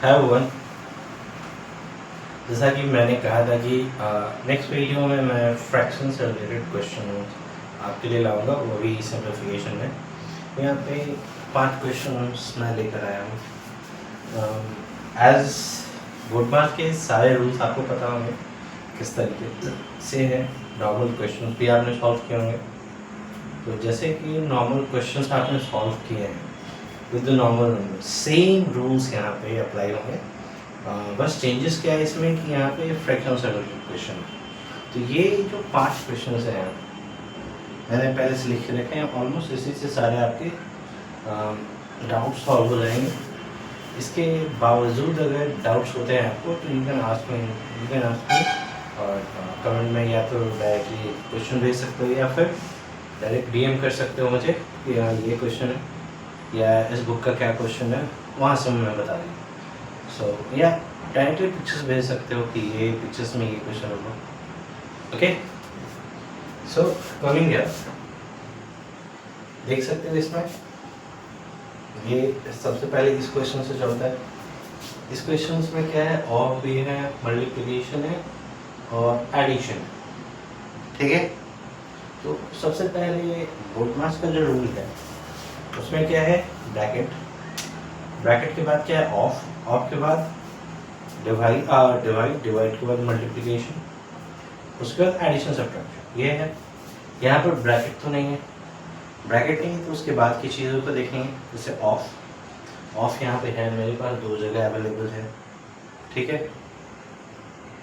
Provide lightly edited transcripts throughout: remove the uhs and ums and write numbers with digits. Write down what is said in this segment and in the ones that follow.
है वन। जैसा कि मैंने कहा था कि नेक्स्ट वीडियो में मैं फ्रैक्शन से रिलेटेड क्वेश्चन आपके लिए लाऊंगा, वो भी सिंप्लीफिकेशन में। तो यहाँ पे 5 क्वेश्चन मैं लेकर आया हूँ। एज गुड मार्क्स के सारे रूल्स आपको पता होंगे किस तरीके से है। नॉर्मल क्वेश्चन भी आपने सॉल्व किए होंगे। तो जैसे कि नॉर्मल क्वेश्चंस आपने सॉल्व किए हैं with the normal number, same rules यहाँ पे अप्लाई होंगे। बस चेंजेस क्या है इसमें कि यहाँ पे फ्रैक्शन से रिलेटेड क्वेश्चन। तो ये जो 5 क्वेश्चन हैं मैंने पहले से लिख के रखे हैं, ऑलमोस्ट इसी से सारे आपके डाउट सॉल्व हो जाएंगे। इसके बावजूद अगर डाउट्स होते हैं आपको तो यू कैन आस्क मी और कमेंट में या तो डायरेक्टली क्वेश्चन भेज सकते हो या फिर डायरेक्ट डीएम कर सकते हो मुझे कि हाँ ये क्वेश्चन है या इस बुक का क्या क्वेश्चन है, वहाँ से मैं बता दूँ। सो या डायरेक्टली पिक्चर्स भेज सकते हो कि ये पिक्चर्स में ये क्वेश्चन होगा। ओके, सो कमिंग हियर देख सकते हो इसमें ये सबसे पहले इस क्वेश्चन से चलता है। इस क्वेश्चन में क्या है, ऑफ भी है, मल्टीप्लिकेशन है और एडिशन, ठीक है। तो सबसे पहले बोडमास का जो रूल है उसमें क्या है, ब्रैकेट, ब्रैकेट के बाद क्या है ऑफ, ऑफ के बाद डिवाइड, डिवाइड के बाद मल्टीप्लिकेशन, उसके बाद एडिशन सब्ट्रैक्शन, ये है। यहाँ पर ब्रैकेट तो नहीं है, ब्रैकेट नहीं है तो उसके बाद की चीज़ों को देखेंगे। जैसे ऑफ, ऑफ यहाँ पे है मेरे पास 2 जगह अवेलेबल है, ठीक है।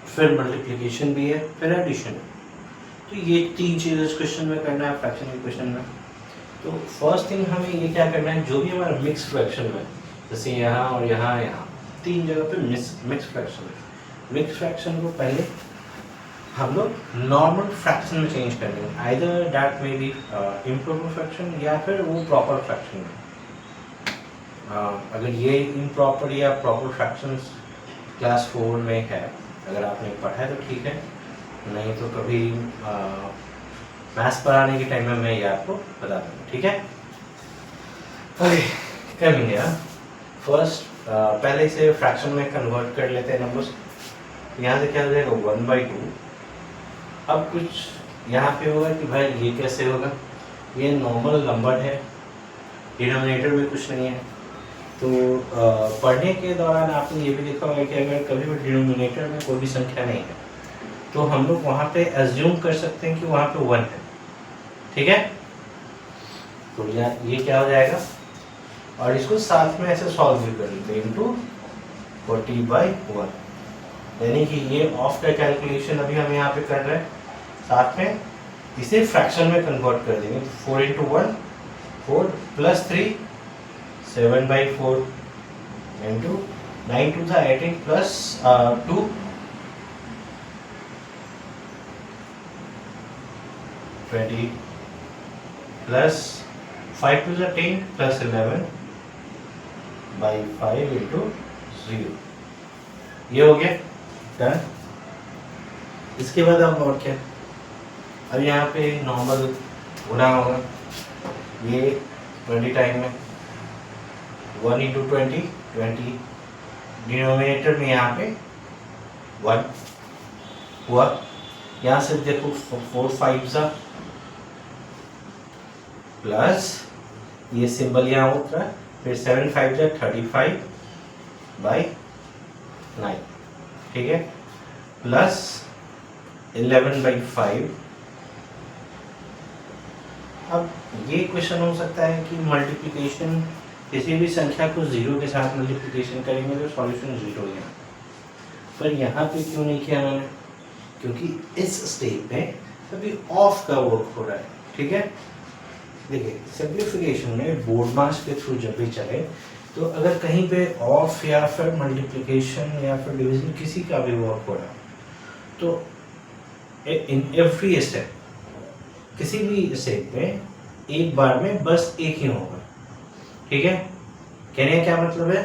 फिर मल्टीप्लिकेशन भी है, फिर एडिशन है। तो ये 3 चीज़ इस क्वेश्चन में करना है, फ्रैक्शन के क्वेश्चन में। तो फर्स्ट थिंग हमें ये क्या करना है, जो भी हमारा मिक्स फ्रैक्शन में, जैसे यहाँ और यहाँ 3 जगह पे मिक्स फ्रैक्शन है, मिक्स फ्रैक्शन को पहले हम लोग नॉर्मल फ्रैक्शन में चेंज कर देंगे। Either that may be improper fraction या फिर वो प्रॉपर फ्रैक्शन में। अगर ये इम्प्रॉपर या प्रॉपर फ्रैक्शंस क्लास 4 में है, अगर आपने पढ़ा है तो ठीक है, नहीं तो कभी मैथ्स पढ़ाने के टाइम में मैं ये आपको बता दूँगा, ठीक है। ओके, कमिंग हियर फर्स्ट पहले से फ्रैक्शन में कन्वर्ट कर लेते हैं नंबर्स। यहाँ से क्या हो जाएगा 1/2। अब कुछ यहाँ पे होगा कि भाई ये कैसे होगा, ये नॉर्मल नंबर है, डिनोमिनेटर में कुछ नहीं है। तो पढ़ने के दौरान आपने ये भी देखा होगा कि अगर कभी भी डिनोमिनेटर में कोई भी संख्या नहीं है तो हम लोग वहाँ पे एज्यूम कर सकते हैं कि वहाँ पे 1 है, ठीक है। तो ये क्या हो जाएगा, और इसको साथ में ऐसे सॉल्व भी कर लेते हैं इंटू 40/1, यानी कि ये ऑफ का कैलकुलेशन अभी हम यहाँ पे कर रहे हैं, साथ में इसे फ्रैक्शन में कन्वर्ट कर देंगे। तो 4 × 1 4 + 3 7/4 इंटू 9 2 था 18 प्लस 2 20 प्लस 5 2 10 प्लस 11/5 इंटू 0। ये हो गया डन। इसके बाद अब और क्या, अब यहाँ पे नॉर्मल गुना होगा, ये 20 टाइम में 1 × 20 20, डिनोमिनेटर में यहाँ पे 1 हुआ। यहाँ से देखो 4 5 प्लस ये सिंबल यहाँ उतरा, फिर 7 5 35/9, ठीक है, प्लस 11/5। अब ये क्वेश्चन हो सकता है कि मल्टीप्लिकेशन किसी भी संख्या को 0 के साथ मल्टीप्लिकेशन करेंगे तो सॉल्यूशन 0 ही है, पर यहाँ पे क्यों नहीं किया मैंने, क्योंकि इस स्टेप में अभी ऑफ का वर्क हो रहा है, ठीक है। देखिए सिंप्लीफिकेशन में बोडमास के थ्रू जब भी चले तो अगर कहीं पे ऑफ या फिर मल्टीप्लिकेशन या फिर डिवीजन किसी का भी वर्क हो रहा तो इन एवरी स्टेप, किसी भी स्टेप में एक बार में बस एक ही होगा, ठीक है। कहने का क्या मतलब है,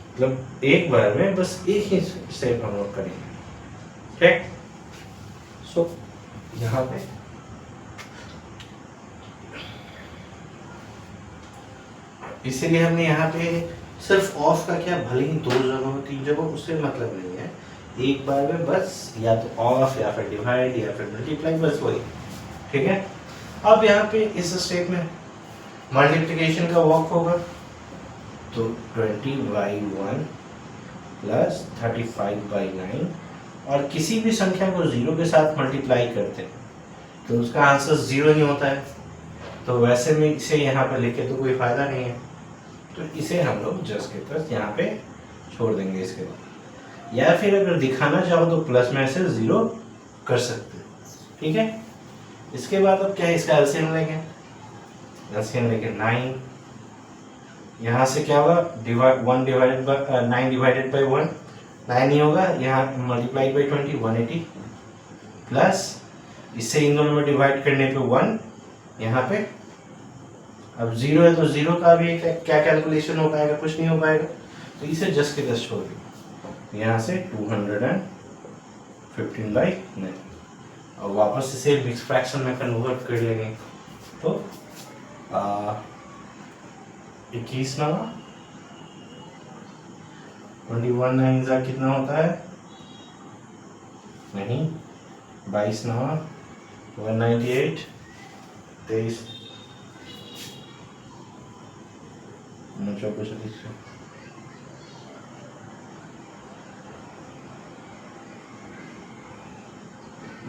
मतलब एक बार में बस एक ही स्टेप हम लोग करेंगे, ठीक। सो यहाँ पे इसीलिए हमने यहाँ पे सिर्फ ऑफ का क्या, भले ही 2 जगह 3 जगह, उससे मतलब नहीं है, एक बार में बस या तो ऑफ या फिर डिवाइड या फिर मल्टीप्लाई, बस वही। ठीक है, अब यहाँ पे इस स्टेप में मल्टीप्लिकेशन का वर्क होगा, तो 20/1 प्लस 35/9, और किसी भी संख्या को 0 के साथ मल्टीप्लाई करते हैं तो उसका आंसर 0 नहीं होता है, तो वैसे में इसे यहाँ पे लिखे तो कोई फायदा नहीं है, तो इसे हम लोग जस्ट के तस यहाँ पे छोड़ देंगे इसके बाद। या फिर अगर दिखाना चाहो तो प्लस में से 0 कर सकते हो। ठीक है, इसके बाद अब क्या है, इसका एलसीएम लेंगे, एलसीएम लेके 9, यहाँ से क्या होगा, 1 डिवाइडेड बाय 9 डिवाइडेड बाय 1 9 ही होगा, यहाँ मल्टीप्लाई बाय 20 180, प्लस इससे इन दोनों में डिवाइड करने पे 1 यहाँ पे, अब 0 है तो 0 का भी क्या कैलकुलेशन हो पाएगा, कुछ नहीं हो पाएगा, तो इसे जस्ट के जस्ट छोड़ दिए, यहाँ से 215/9, और वापस इसे मिक्स फ्रैक्शन में कन्वर्ट कर लेंगे, तो 21 ना 21 9 कितना होता है, नहीं 22 ना 198, 23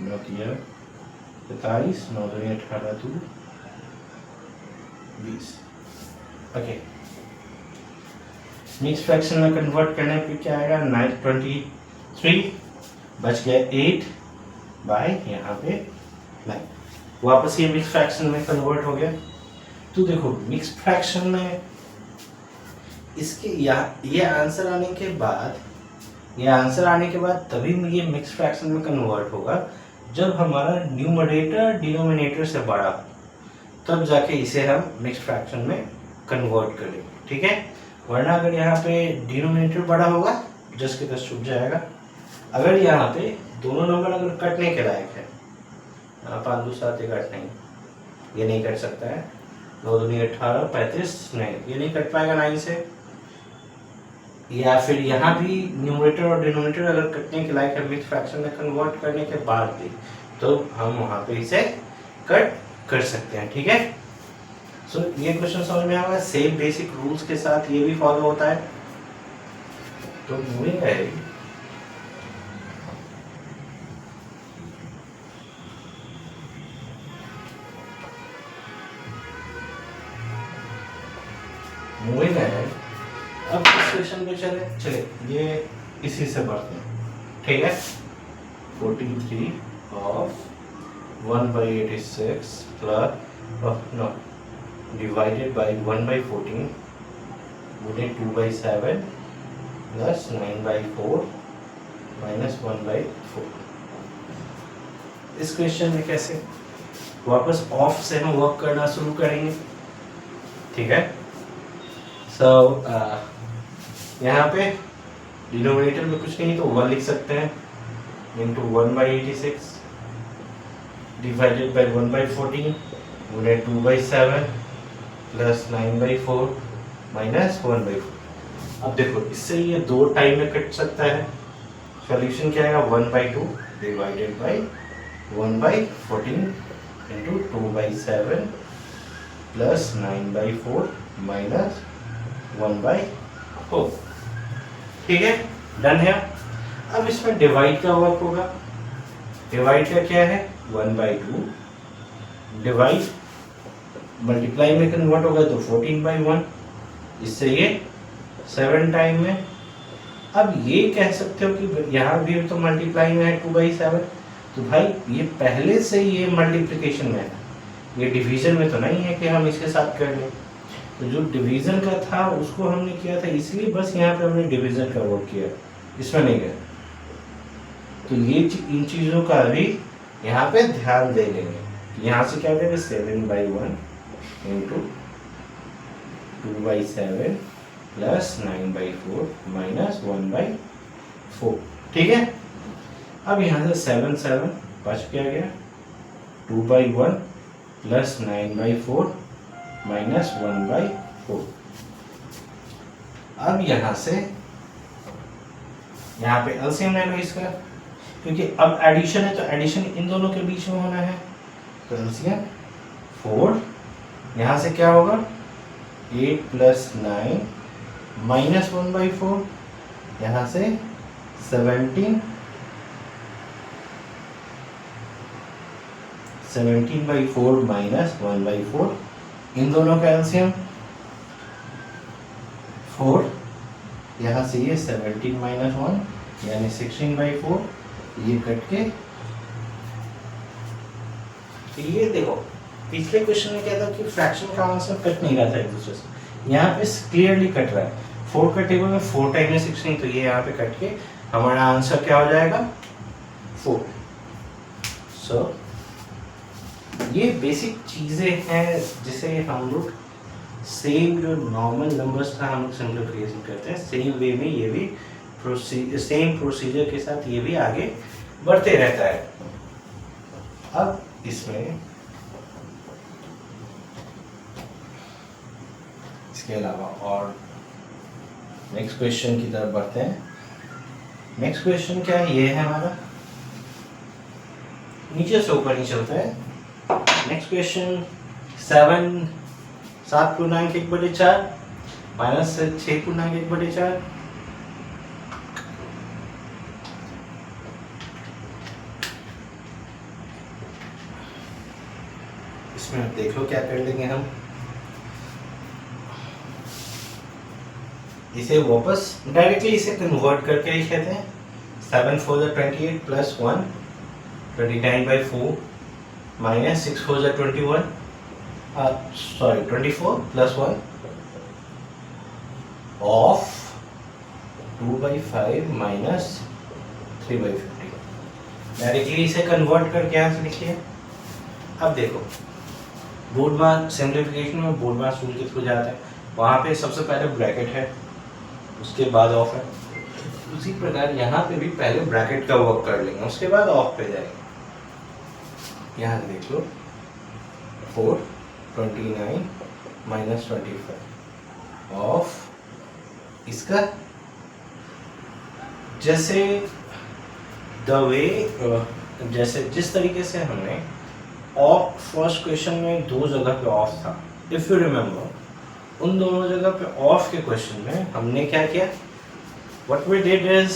43 9 18 2 20। ओके, मिक्स फ्रैक्शन में कन्वर्ट करने पे क्या आएगा, 923 बच गया 8 बाय यहाँ पे 9, वापस ये मिक्स फ्रैक्शन में कन्वर्ट हो गया। तो देखो मिक्स फ्रैक्शन में इसके ये आंसर आने के बाद तभी ये मिक्स फ्रैक्शन में कन्वर्ट होगा जब हमारा न्यूमरेटर डिनोमिनेटर से बड़ा हो, तब जाके इसे हम मिक्स फ्रैक्शन में कन्वर्ट करेंगे। ठीक है, वरना अगर यहाँ पे डिनोमिनेटर बड़ा होगा जस्ट के तस छुप जाएगा। अगर यहाँ पे दोनों नंबर अगर कटने के लायक है, 5 2 7 कट नहीं, ये नहीं कट सकता है, 9 2 18 35 नहीं, ये नहीं कट पाएगा 9 से, या फिर यहाँ भी न्यूमरेटर और डिनोमिनेटर अगर कटने के लायक है मिक्स फ्रैक्शन में कन्वर्ट करने के बाद भी, तो हम वहाँ पे इसे कट कर सकते हैं। ठीक है, सो ये क्वेश्चन समझ में आया, सेम बेसिक रूल्स के साथ ये भी फॉलो होता है। तो मूविंग है, अब इस क्वेश्चन पे चले ये इसी से बढ़ते हैं। ठीक है, 43 of 1/86 plus divided by 1/14 गुणे 2/7 plus 9/4 minus 1/4। इस क्वेश्चन में कैसे, वापस ऑफ से हम वर्क करना शुरू करेंगे। ठीक है, सो यहाँ पे डिनोमिनेटर में कुछ नहीं तो 1 लिख सकते हैं, इंटू 1/86 डिवाइडेड बाई 1/14 गुणे 2/7 प्लस 9/4 माइनस 1/4। अब देखो इससे ये 2 टाइम में कट सकता है, सॉल्यूशन क्या आएगा, 1/2 divided by 1/14 into 2/7 plus 9/4 minus 1/4। ठीक है, डन है। अब इसमें डिवाइड का वर्क होगा, डिवाइड का क्या है, 1/2 डिवाइड मल्टीप्लाई में कन्वर्ट होगा तो 14/1, इससे ये 7 टाइम में। अब ये कह सकते हो कि यहाँ भी तो मल्टीप्लाई में है 2/7, तो भाई ये पहले से ये मल्टीप्लिकेशन में है, ये डिवीजन में तो नहीं है कि हम इसके साथ कर लें। तो जो डिवीजन का था उसको हमने किया था, इसलिए बस यहाँ पे हमने डिवीजन का वर्क किया, इसमें नहीं गया। तो ये इन चीज़ों का भी यहाँ पे ध्यान दे लेंगे। यहाँ से क्या करेंगे, 7/1 इंटू 2/7 प्लस 9/4 माइनस 1/4। ठीक है, अब यहाँ से 7 बच क्या गया, 2/1 प्लस 9/4 माइनस 1/4। अब यहाँ से यहाँ पे एलसीएम ले लो इसका, क्योंकि अब एडिशन है तो एडिशन इन दोनों के बीच में होना है, तो एलसीएम 4, यहाँ से क्या होगा 8 + 9 -1/4, यहाँ से 17 17/4 -1/4, इन दोनों का एलसीएम 4, यहाँ से ये 17 - 1 यानी 16/4, ये कट के, तो ये देखो पिछले क्वेश्चन में क्या था कि फ्रैक्शन का आंसर कट नहीं रहा था एक दूसरे से, यहाँ पे क्लियरली कट रहा है। 4 का टेबल में 4 टाइम में 16, तो ये यहाँ पे कट के हमारा आंसर क्या हो जाएगा 4। सो ये बेसिक चीजें हैं जिसे हम लोग सेम जो नॉर्मल नंबर्स का हम लोग सिंप्लीफिकेशन करते हैं, सेम वे में ये भी सेम प्रोसीजर के साथ ये भी आगे बढ़ते रहता है। अब इसमें इसके अलावा और नेक्स्ट क्वेश्चन की तरफ बढ़ते हैं। नेक्स्ट क्वेश्चन क्या है, ये है हमारा, नीचे से ऊपर ही चलते हैं। नेक्स्ट क्वेश्चन 7 पूर्णांक 1/4 -6 पूर्णांक 1/4, इसमें देख लो क्या कर लेंगे हम, इसे वापस डायरेक्टली इसे कन्वर्ट करके लिख लेते हैं। 7 × 4 = 28 + 1 29/4 -6 × 4 = 21 24 + 1 of 2/5 - 3/50। डायरेक्टली इसे कन्वर्ट करके यहाँ से लिखिए। अब देखो बोर्ड मास सिंप्लीफिकेशन में बोर्ड मास रूल के थ्रू जाता है, वहाँ पे सबसे पहले ब्रैकेट है, उसके बाद ऑफ है। उसी प्रकार यहाँ पे भी पहले ब्रैकेट का वर्क कर लेंगे, उसके बाद ऑफ पे जाएंगे। यहाँ देख लो 4 29 - 25 ऑफ इसका, जैसे द वे जैसे जिस तरीके से हमने ऑफ फर्स्ट क्वेश्चन में 2 जगह पे ऑफ था, इफ यू रिमेम्बर, उन दोनों जगह पे ऑफ के क्वेश्चन में हमने क्या किया, व्हाट वी डिड इज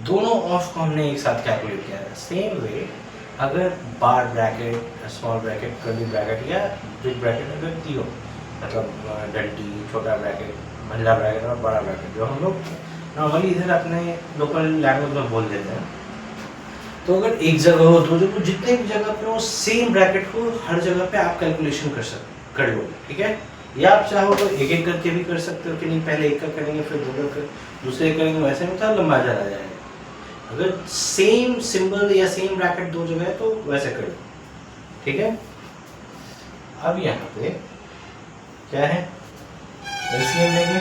दोनों ऑफ को हमने एक साथ कैलकुलेट किया है। सेम वे अगर bar bracket, small bracket, curly bracket या बिग ब्रैकेट अगर दी हो, मतलब डंडी, छोटा ब्रैकेट, महिला ब्रैकेट और बड़ा ब्रैकेट, जो हम लोग नॉर्मली इधर अपने लोकल लैंग्वेज में बोल देते हैं, तो अगर एक जगह हो, 2 जगह, जितने भी जगह पे हो, सेम ब्रैकेट को हर जगह पे आप कैलकुलेशन कर लो, ठीक है। या आप चाहो तो एक एक करके भी कर सकते हो कि नहीं पहले एक का करेंगे फिर दूसरे करेंगे, वैसे में तो लंबा चला जाएगा। अगर सेम सिंबल या सेम ब्रैकेट 2 जगह है तो वैसे कर लो, ठीक है। अब यहाँ पे क्या है, एलसीएम लेंगे,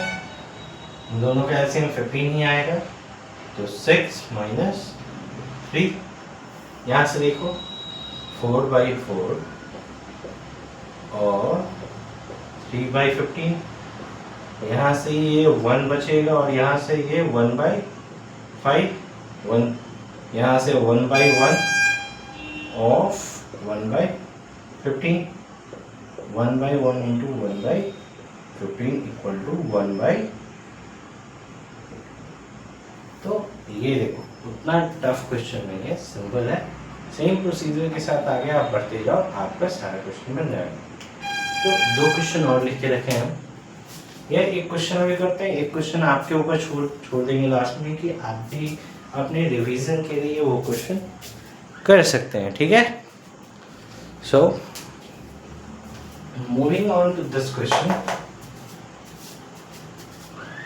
दोनों का एलसीएम 15 ही आएगा, तो 6 - 3, यहाँ से देखो 4/4 और 3/15, यहाँ से ये 1 बचेगा और यहाँ से ये 1/5, 1 यहाँ से 1/1 ऑफ 1/15, 1/1 × 1/15 = 1/, तो ये देखो उतना टफ क्वेश्चन नहीं है, सिंपल है, सेम प्रोसीजर के साथ आगे आप बढ़ते जाओ, आपका सारा क्वेश्चन बन जाएगा। तो 2 क्वेश्चन और लिख के रखे हम, या एक क्वेश्चन अभी करते हैं, एक क्वेश्चन आपके ऊपर छोड़ देंगे लास्ट में कि आप भी अपने रिवीजन के लिए वो क्वेश्चन कर सकते हैं, ठीक है। So moving on to this question,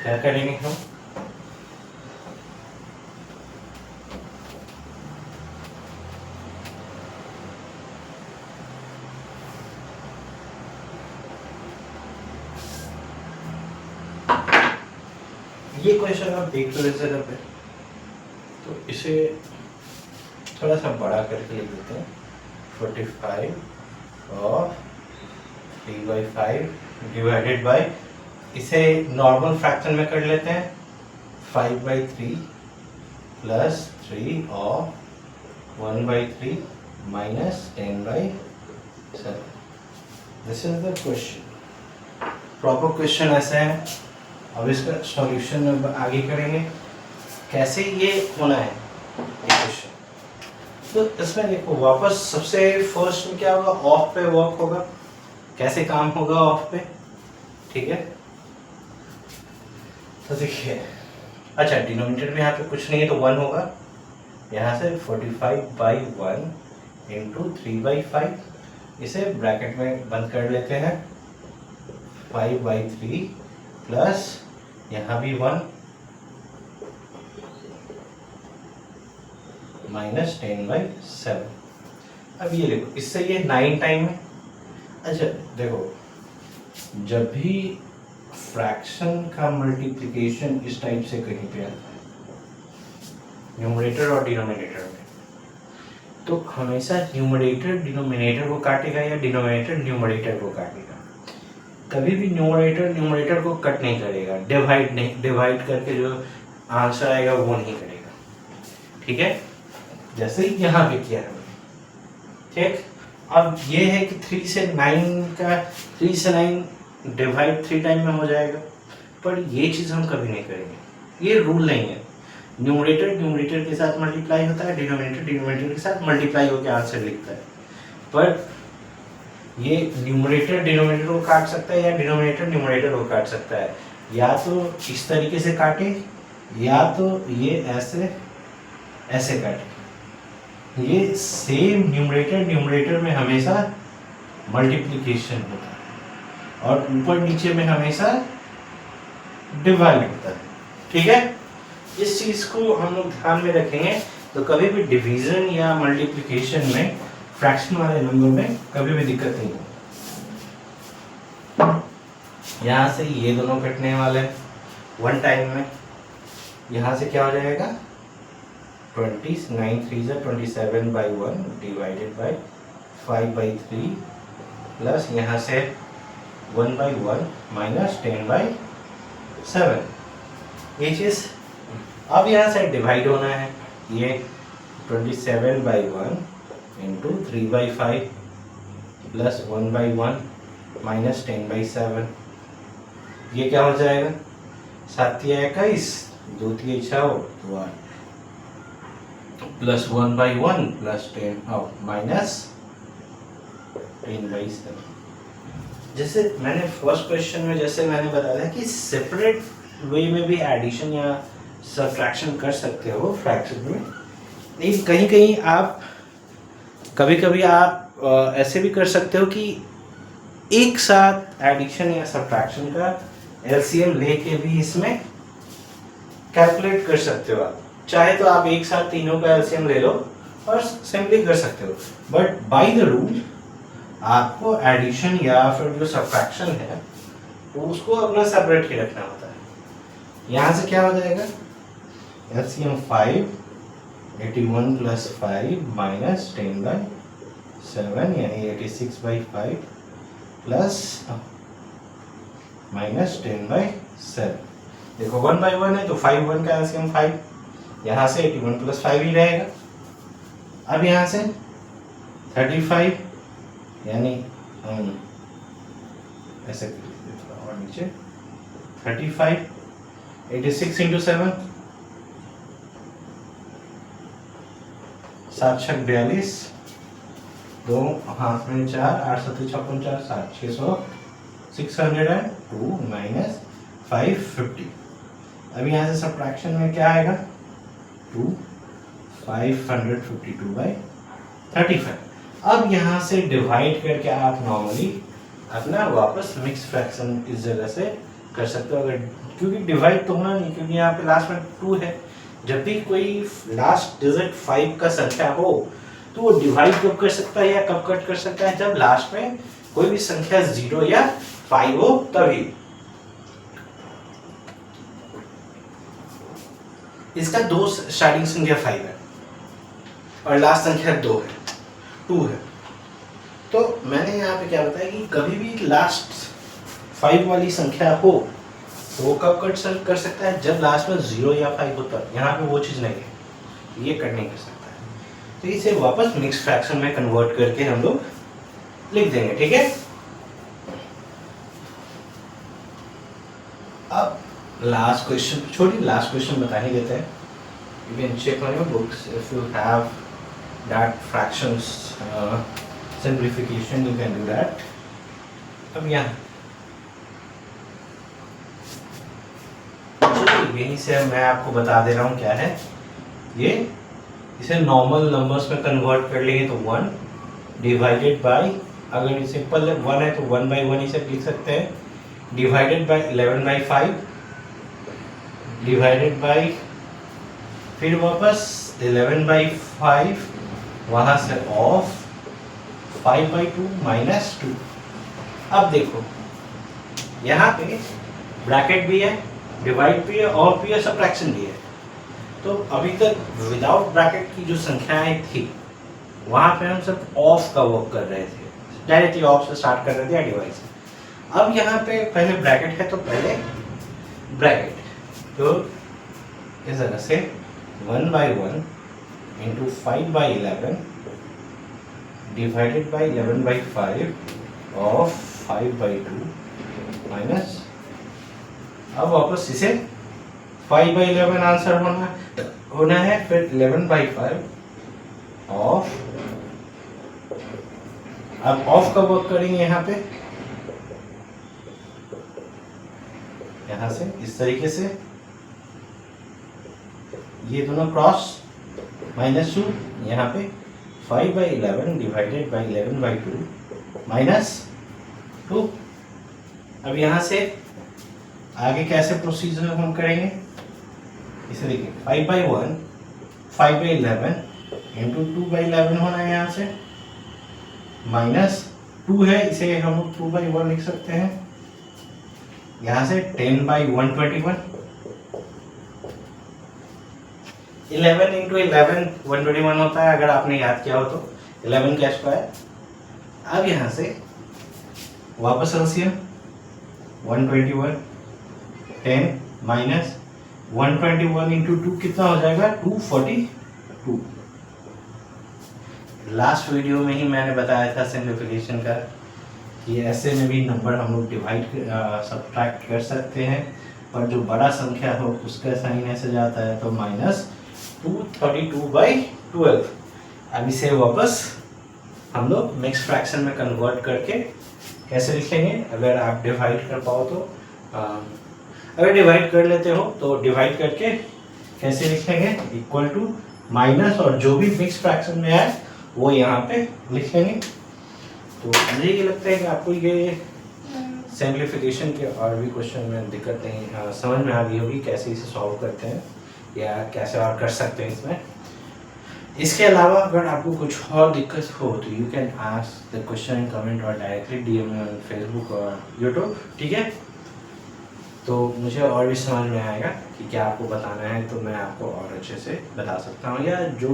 क्या करेंगे हम, ये क्वेश्चन आप देख लो इस जगह पे, तो इसे थोड़ा सा बड़ा करके लिख देते हैं। 45 और 3/5 / इसे नॉर्मल फ्रैक्शन में कर लेते हैं 5/3 प्लस 3 और 1/3 minus 10/7। This is the question. Proper question ऐसा है। अब इसका सॉल्यूशन अब आगे करेंगे कैसे ये होना है ये क्वेश्चन। तो इसमें देखो वापस सबसे फर्स्ट में क्या होगा, ऑफ पे वर्क होगा। कैसे काम होगा ऑफ पे, ठीक है। तो देखिए, अच्छा डिनोमिनेटर में यहाँ पे कुछ नहीं है तो 1 होगा। यहाँ से 45/1 इंटू 3/5, इसे ब्रैकेट में बंद कर लेते हैं 5/3 प्लस यहाँ भी 1 माइनस 10/7। अब ये देखो, इससे ये 9 टाइम है। अच्छा देखो, जब भी फ्रैक्शन का मल्टीप्लिकेशन इस टाइप से कहीं पे आता है न्यूमरेटर और डिनोमिनेटर में, तो हमेशा न्यूमरेटर डिनोमिनेटर को काटेगा या डिनोमिनेटर न्यूमरेटर को काटेगा। कभी भी न्यूमरेटर न्यूमरेटर को कट नहीं करेगा, डिवाइड करके जो आंसर आएगा वो नहीं करेगा, ठीक है। जैसे ही यहाँ पे किया है, ठीक। अब ये है कि 3 से 9 डिवाइड 3 टाइम में हो जाएगा, पर ये चीज़ हम कभी नहीं करेंगे, ये रूल नहीं है। न्यूमरेटर न्यूमरेटर के साथ मल्टीप्लाई होता है, डिनोमिनेटर डिनोमिनेटर के साथ मल्टीप्लाई होकर आंसर लिखता है। पर ये न्यूमरेटर डिनोमिनेटर को काट सकता है या डिनोमिनेटर न्यूमरेटर को काट सकता है। या तो इस तरीके से काटे या तो ये ऐसे काटे। ये सेम न्यूमरेटर में हमेशा मल्टीप्लिकेशन होता है और ऊपर नीचे में हमेशा डिवाइड होता है, ठीक है। इस चीज को हम लोग ध्यान में रखेंगे तो कभी भी डिवीजन या मल्टीप्लिकेशन में फ्रैक्शन वाले नंबर में कभी भी दिक्कत नहीं होगी। यहाँ से ये दोनों कटने वाले हैं 1 टाइम में। यहाँ से क्या हो जाएगा 29 3 27/1 डिवाइडेड बाय 5/3 प्लस यहाँ से 1/1 माइनस 10/7। ये चीज अब यहाँ से डिवाइड होना है। ये 27/1 इंटू 3/5 प्लस 1/1 माइनस 10/7। ये क्या हो जाएगा 7 या 21 2 3 6 2 8 प्लस 1/1 प्लस 10 माइनस 10/7। जैसे मैंने फर्स्ट क्वेश्चन में जैसे मैंने बताया कि सेपरेट वे में भी एडिशन या सब्ट्रैक्शन कर सकते हो फ्रैक्शन में। लेकिन कहीं कहीं आप कभी आप ऐसे भी कर सकते हो कि एक साथ एडिशन या सब्ट्रैक्शन का एलसीएम लेके भी इसमें कैलकुलेट कर सकते हो। आप चाहे तो आप एक साथ तीनों का एलसीएम ले लो और सिंपली कर सकते हो, बट बाय द रूल आपको एडिशन या फिर जो सब्ट्रैक्शन है तो उसको अपना सेपरेट ही रखना होता है। यहाँ से क्या हो जाएगा एलसीएम 5 81 प्लस 5 माइनस 10/7 यानी 86/5 प्लस माइनस 10/7। देखो 1/1 है तो 5 का एलसीएम 5, यहाँ से 81 प्लस 5 ही रहेगा। अब यहाँ से 35 यानी ऐसे थोड़ा और नीचे 35 86 इंटू 7 7 छक 42 दो हाथ में 4 8 7 56 4 7 602 माइनस 550। अब यहाँ से सब्ट्रैक्शन में क्या आएगा 2 552/35। अब यहाँ से डिवाइड करके आप नॉर्मली अपना वापस मिक्स फ्रैक्शन इस जगह से कर सकते हो। अगर क्योंकि डिवाइड तो होना नहीं, क्योंकि यहाँ पे लास्ट में 2 है। जब भी कोई लास्ट डिजिट 5 का संख्या हो तो वो डिवाइड कब कर सकता है या कब कट कर सकता है, जब लास्ट में कोई भी संख्या 0 या 5 हो तभी। इसका दो स्टार्टिंग संख्या 5 है और लास्ट संख्या 2 है। तो मैंने यहाँ पे क्या बताया कि कभी भी लास्ट 5 वाली संख्या हो तो वो कब कट कर सकता है, जब लास्ट में 0 या 5 होता है। यहाँ पे वो चीज़ नहीं है, ये कट नहीं कर सकता है। तो इसे वापस मिक्स फ्रैक्शन में कन्वर्ट करके हम लोग लिख देंगे, ठीक है। अब लास्ट क्वेश्चन छोड़िए, लास्ट क्वेश्चन बता ही देते हैं। You can check on your books if you have that fractions simplification, you can do that. अब यहाँ यहीं से मैं आपको बता दे रहा हूँ क्या है ये। इसे नॉर्मल नंबर्स में कन्वर्ट कर लेंगे तो 1 डिवाइडेड बाय, अगर ये सिंपल 1 है तो 1/1 इसे लिख सकते हैं, डिवाइडेड बाय 11/5 डिवाइडेड बाय, फिर वापस 11/5 वहाँ से ऑफ 5/2 -2। अब देखो यहाँ पे ब्रैकेट भी है, डिवाइड भी है, और भी है, सबट्रैक्शन भी है। तो अभी तक विदाउट ब्रैकेट की जो संख्याएं थी वहाँ पे हम सब ऑफ का वर्क कर रहे थे, डायरेक्टली ऑफ से स्टार्ट कर रहे थे या डिवाइड से। अब यहाँ पे पहले ब्रैकेट है तो पहले ब्रैकेट, तो इस तरह से 1/1 into 5/11 divided by 11/5 of 5/2 minus, अब वापस इसे 5/11 आंसर होना है, फिर 11/5 ऑफ, अब ऑफ का वर्क करेंगे यहाँ पे, यहाँ से इस तरीके से ये दोनों क्रॉस -2, यहाँ पे 5/11 डिवाइडेड बाई 11/2 -2। अब यहाँ से आगे कैसे प्रोसीजर हम करेंगे, इसे देखिए 5/1 5/11 इंटू 2/11 होना है, यहाँ से -2 है, इसे हम 2/1 लिख सकते हैं, यहाँ से 10/121 11 इंटू 11 121 होता है, अगर आपने याद किया हो तो 11 का स्क्वायर। अब यहाँ से वापस एलसीएम 121 10 माइनस 121 इंटू 2 कितना हो जाएगा 242। लास्ट वीडियो में ही मैंने बताया था सिंप्लीफिकेशन का कि ऐसे में भी नंबर हम लोग डिवाइड सब्ट्रैक्ट कर सकते हैं, पर जो बड़ा संख्या हो उसका साइन ऐसे जाता है, तो -232/12। अब इसे वापस हम लोग मिक्स फ्रैक्शन में कन्वर्ट करके कैसे लिखेंगे, अगर आप डिवाइड कर पाओ तो अगर डिवाइड कर लेते हो तो डिवाइड करके कैसे लिखेंगे, इक्वल टू माइनस, और जो भी मिक्स फ्रैक्शन में है वो यहाँ पे लिखेंगे। तो मुझे ये लगता है कि आपको ये सिंप्लीफिकेशन के और भी क्वेश्चन में दिक्कत नहीं समझ में आ गई होगी, कैसे इसे सॉल्व करते हैं या कैसे और कर सकते हैं इसमें। इसके अलावा अगर आपको कुछ और दिक्कत हो तो you can ask the question in comment और डायरेक्टली DM ऑन फेसबुक और यूट्यूब, ठीक है। तो मुझे और भी समझ में आएगा कि क्या आपको बताना है, तो मैं आपको और अच्छे से बता सकता हूँ, या जो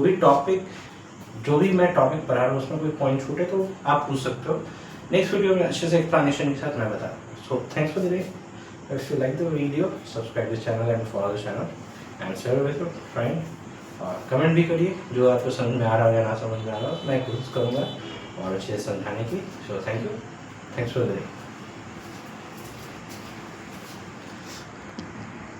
भी मैं टॉपिक पढ़ा रहा हूँ उसमें कोई पॉइंट छूटे तो आप पूछ सकते हो। नेक्स्ट वीडियो में अच्छे से एक्सप्लेनेशन के साथ मैं बता रहा हूँ। So thanks for the day. If you like the video subscribe the channel and follow the channel and share with your friend, और कमेंट भी करिए जो आपको समझ में आ रहा हो या ना समझ में आ रहा हो, मैं कोशिश करूँगा और अच्छे से समझाने की। So thank you, thanks for the day.